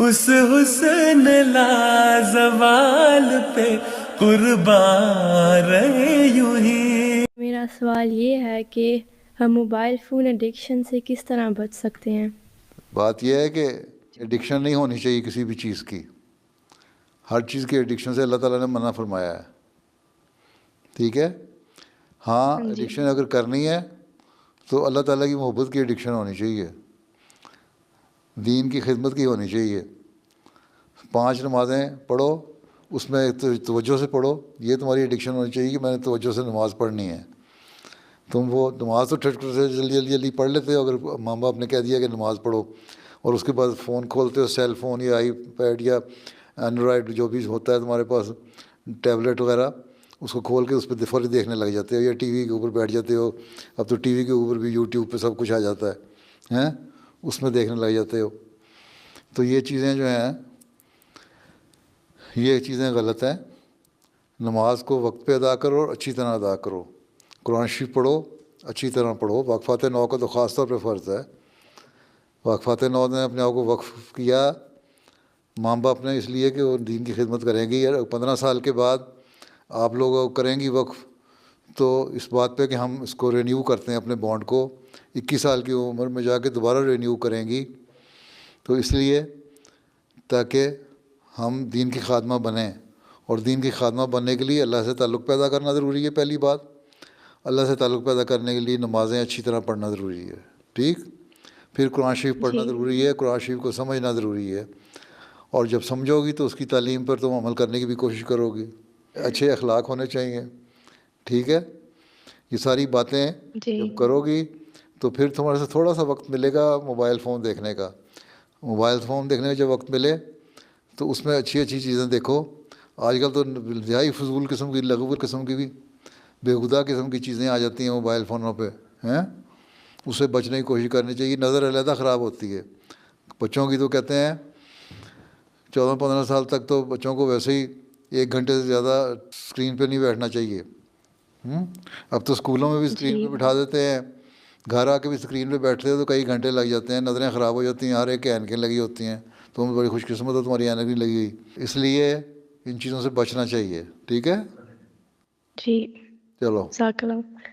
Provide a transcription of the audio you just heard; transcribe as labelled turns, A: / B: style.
A: اس حسن لازوال پہ قربان رہے یوں ہی.
B: میرا سوال یہ ہے کہ ہم موبائل فون ایڈکشن سے کس طرح بچ سکتے ہیں؟
C: بات یہ ہے کہ ایڈکشن نہیں ہونی چاہیے کسی بھی چیز کی. ہر چیز کی ایڈکشن سے اللہ تعالیٰ نے منع فرمایا ہے. ٹھیک ہے. ہاں
B: جی
C: ایڈکشن اگر کرنی ہے تو اللہ تعالیٰ کی محبت کی ایڈکشن ہونی چاہیے، دین کی خدمت کی ہونی چاہیے. 5 نمازیں پڑھو، اس میں توجہ سے پڑھو، یہ تمہاری ایڈکشن ہونی چاہیے کہ میں نے توجہ سے نماز پڑھنی ہے. تم وہ نماز تو ٹھٹ سے جلدی پڑھ لیتے ہو، اگر ماں باپ نے کہہ دیا کہ نماز پڑھو، اور اس کے بعد فون کھولتے ہو، سیل فون یا آئی پیڈ یا اینڈرائڈ جو بھی ہوتا ہے تمہارے پاس، ٹیبلٹ وغیرہ، اس کو کھول کے اس پہ فوری دیکھنے لگ جاتے ہو، یا ٹی وی کے اوپر بیٹھ جاتے ہو. اب تو ٹی وی کے اوپر بھی یوٹیوب پہ سب کچھ آ جاتا ہے ہیں، اس میں دیکھنے لگ جاتے ہو. تو یہ چیزیں جو ہیں یہ چیزیں غلط ہیں. نماز کو وقت پہ ادا کرو اور اچھی طرح ادا کرو. قرآن شریف پڑھو، اچھی طرح پڑھو. وقفات 9 کا تو خاص طور پہ فرض ہے. وقفات 9 نے اپنے آپ کو وقف کیا ماں باپ نے اس لیے کہ وہ دین کی خدمت کریں گی. 15 سال کے بعد آپ لوگ کریں گی وقف تو اس بات پہ کہ ہم اس کو رینیو کرتے ہیں اپنے بانڈ کو، 21 سال کی عمر میں جا کے دوبارہ رینیو کریں گی. تو اس لیے تاکہ ہم دین کی خادمہ بنیں، اور دین کی خادمہ بننے کے لیے اللہ سے تعلق پیدا کرنا ضروری ہے. پہلی بات، اللہ سے تعلق پیدا کرنے کے لیے نمازیں اچھی طرح پڑھنا ضروری ہے. ٹھیک. پھر قرآن شریف پڑھنا
B: جی
C: ضروری ہے، قرآن شریف کو سمجھنا ضروری ہے. اور جب سمجھو گی تو اس کی تعلیم پر تم عمل کرنے کی بھی کوشش کرو گی. اچھے اخلاق ہونے چاہیے. ٹھیک ہے. یہ ساری باتیں
B: جی
C: جب کرو گی تو پھر تمہارے سے تھوڑا سا وقت ملے گا موبائل فون دیکھنے کا. موبائل فون دیکھنے کا جب وقت ملے تو اس میں اچھی اچھی چیزیں دیکھو. آج کل تو انتہائی فضول قسم کی، لغو قسم کی بھی، بےہودہ قسم کی چیزیں آ جاتی ہیں موبائل فونوں پہ ہیں. اس سے بچنے کی کوشش کرنی چاہیے. نظر علیحدہ خراب ہوتی ہے بچوں کی. تو کہتے ہیں 14-15 سال تک تو بچوں کو ویسے ہی 1 گھنٹے سے زیادہ اسکرین پہ نہیں بیٹھنا چاہیے. اب تو اسکولوں میں بھی اسکرین
B: جی
C: پہ بٹھا دیتے ہیں، گھر آ کے بھی اسکرین پہ بیٹھتے ہیں تو کئی گھنٹے لگ جاتے ہیں. نظریں خراب ہو جاتی ہیں. ہر ایک کے اینکیں لگی ہوتی ہیں. تم بڑی خوش قسمت ہو، تمہاری اینک نہیں لگی ہوئی. اس لیے ان چیزوں سے بچنا چاہیے. ٹھیک ہے.
B: جی
C: چلو.
B: جزاک اللہ.